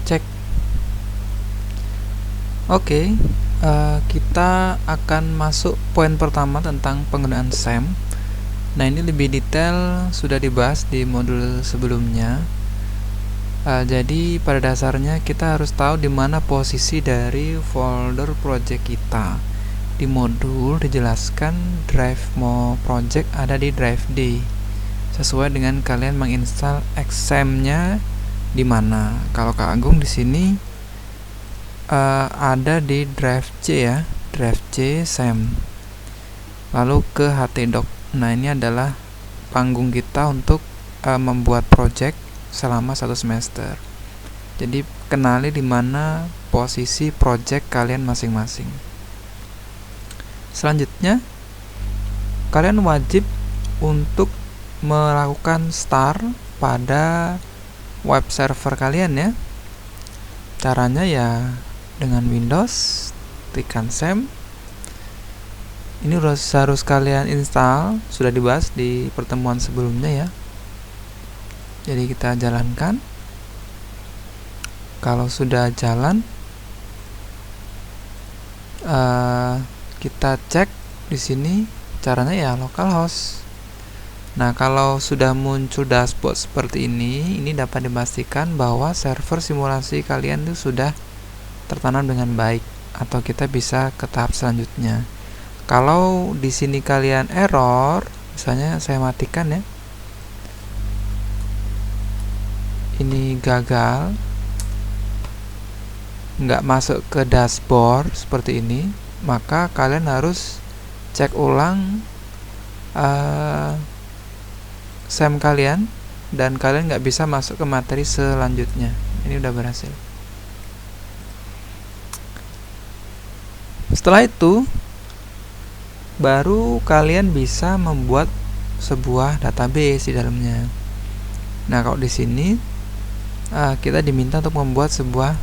cek. Oke, kita akan masuk poin pertama tentang penggunaan SAM. Nah, ini lebih detail sudah dibahas di modul sebelumnya. Jadi pada dasarnya kita harus tahu di mana posisi dari folder project kita. Di modul dijelaskan drive mau project ada di drive D. Sesuai dengan kalian menginstal XAMP-nya di mana. Kalau Kak Agung di sini ada di drive C ya, drive C SAM. Lalu ke htdoc. Nah, ini adalah panggung kita untuk membuat project selama 1 semester. Jadi kenali di mana posisi project kalian masing-masing. Selanjutnya, kalian wajib untuk melakukan start pada web server kalian ya. Caranya ya dengan Windows, tekan SAM. Ini harus kalian install, sudah dibahas di pertemuan sebelumnya ya. Jadi kita jalankan. Kalau sudah jalan, kita cek di sini caranya ya localhost. Nah, kalau sudah muncul dashboard seperti ini dapat dipastikan bahwa server simulasi kalian itu sudah tertanam dengan baik, atau kita bisa ke tahap selanjutnya. Kalau di sini kalian error, misalnya saya matikan ya, ini gagal, nggak masuk ke dashboard seperti ini, maka kalian harus cek ulang SAM kalian, dan kalian nggak bisa masuk ke materi selanjutnya. Ini udah berhasil. Setelah itu baru kalian bisa membuat sebuah database di dalamnya. Nah, kalau di sini kita diminta untuk membuat sebuah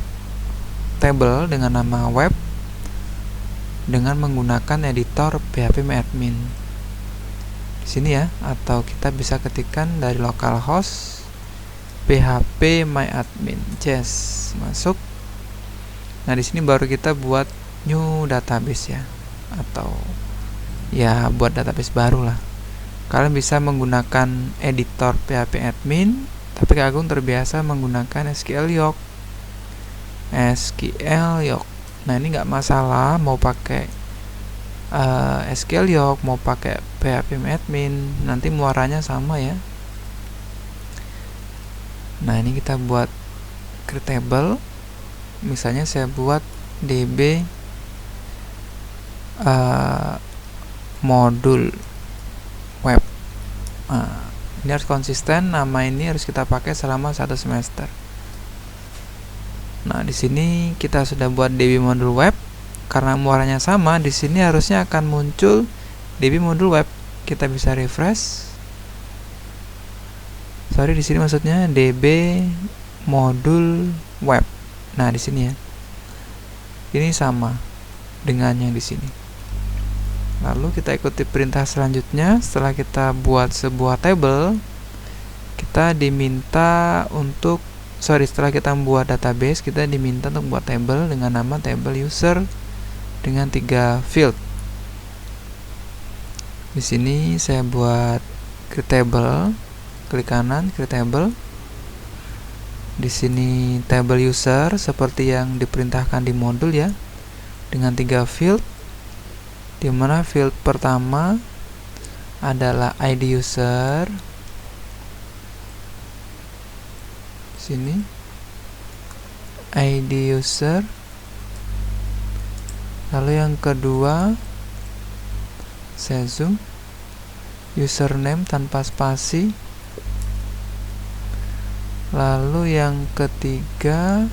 table dengan nama web dengan menggunakan editor phpMyAdmin. Di sini ya, atau kita bisa ketikkan dari localhost phpMyAdmin. Masuk. Nah, di sini baru kita buat new database ya, atau ya buat database baru lah. Kalian bisa menggunakan editor phpMyAdmin, tapi Kak Agung terbiasa menggunakan SQL Yoke. Nah, ini nggak masalah mau pakai SQL Yoke, mau pakai phpMyAdmin, nanti muaranya sama ya. Nah, ini kita buat create table. Misalnya saya buat db modul web. Ini harus konsisten, nama ini harus kita pakai selama 1 semester. Nah, di sini kita sudah buat db modul web. Karena muaranya sama, di sini harusnya akan muncul db modul web. Kita bisa refresh. Sorry, di sini maksudnya db modul web. Nah, di sini ya. Ini sama dengan yang di sini. Lalu kita ikuti perintah selanjutnya. Setelah kita buat sebuah table, kita diminta untuk setelah kita membuat database, kita diminta untuk buat table dengan nama table user dengan 3 field. Di sini saya buat create table, klik kanan create table. Di sini table user seperti yang diperintahkan di modul ya, dengan 3 field, di mana field pertama adalah ID user. Sini ID user. Lalu yang kedua saya zoom, username tanpa spasi. Lalu yang ketiga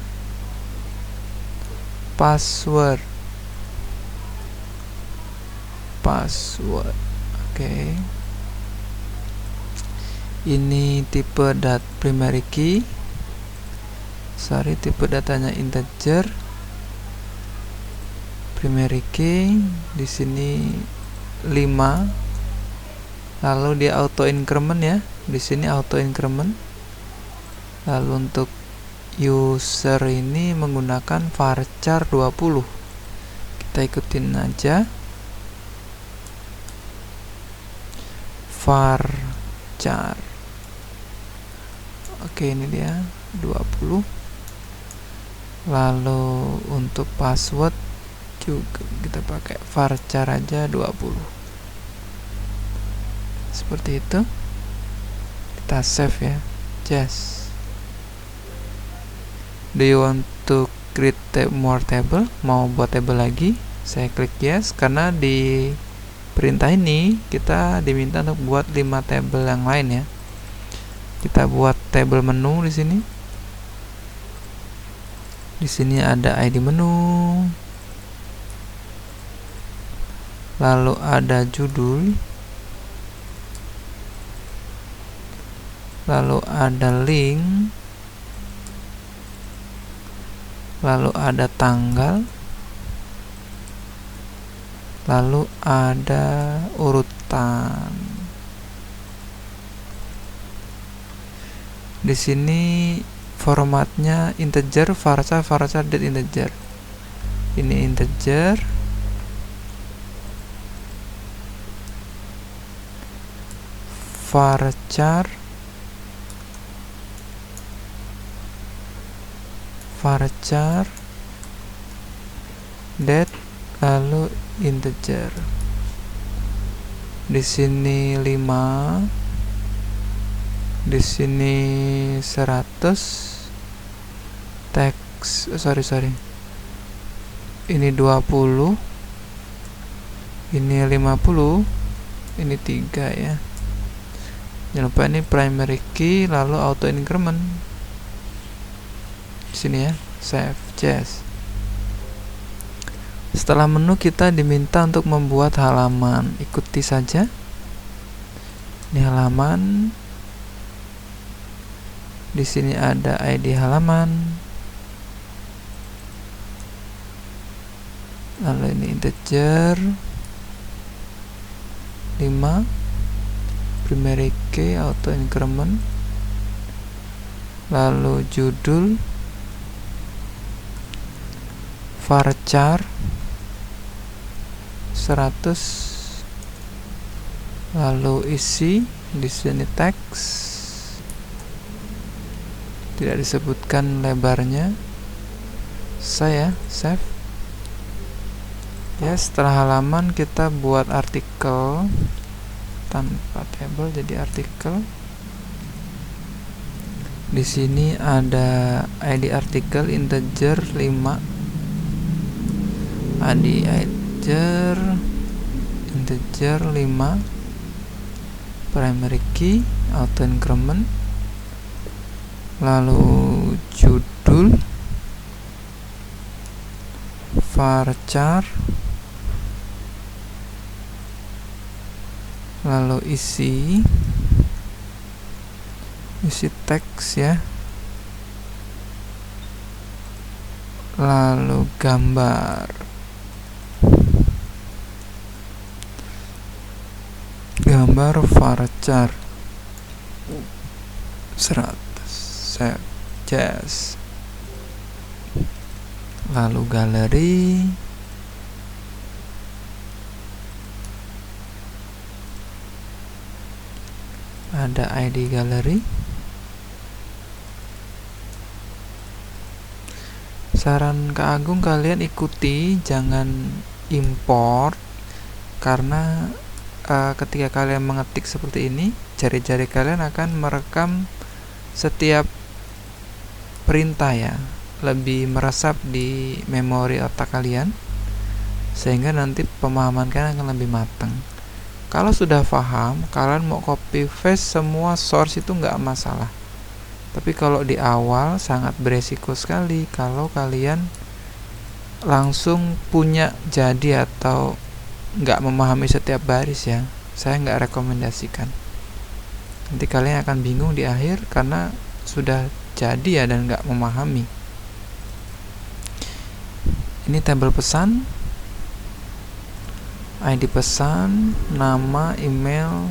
password. Oke. Ini tipe primary key. Tipe datanya integer. Primary key di sini 5. Lalu dia auto increment ya. Di sini auto increment. Lalu untuk user ini menggunakan varchar 20. Kita ikutin aja. Varchar. Oke, ini dia 20. Lalu untuk password juga kita pakai varchar aja 20. Seperti itu. Kita save ya. Yes. Do you want to create more table? Mau buat table lagi? Saya klik yes, karena di perintah ini kita diminta untuk buat 5 table yang lain ya. Kita buat table menu di sini. Di sini ada ID menu. Lalu ada judul. Lalu ada link. Lalu ada tanggal, lalu ada urutan. Di sini formatnya integer, varchar, date integer. Ini integer, varchar, date, lalu integer. Di sini 5, di sini 100, teks, sorry. Ini 20, ini 50, ini 3 ya. Jangan lupa ini primary key, lalu auto increment. Sini ya, save, yes. Setelah menu kita diminta untuk membuat halaman. Ikuti saja. Ini halaman. Di sini ada ID halaman. Lalu ini integer 5, primary key, auto increment. Lalu judul varchar 100, lalu isi di sini teks, tidak disebutkan lebarnya. Saya save ya. Setelah halaman kita buat artikel tanpa table, jadi artikel. Di sini ada ID artikel integer 5, ID integer 5, primary key, auto increment, lalu judul varchar, lalu isi teks ya, lalu gambar varchar 100, save, yes. Lalu galeri, ada ID galeri. Saran Kak Agung, kalian ikuti, jangan import, karena ketika kalian mengetik seperti ini, jari-jari kalian akan merekam setiap perintah ya, lebih meresap di memori otak kalian, sehingga nanti pemahaman kalian akan lebih matang. Kalau sudah paham, kalian mau copy paste semua source itu nggak masalah. Tapi kalau di awal sangat beresiko sekali kalau kalian langsung punya jadi atau nggak memahami setiap baris ya. Saya nggak rekomendasikan. Nanti kalian akan bingung di akhir karena sudah jadi ya dan nggak memahami. Ini tabel pesan, ID pesan, nama, email,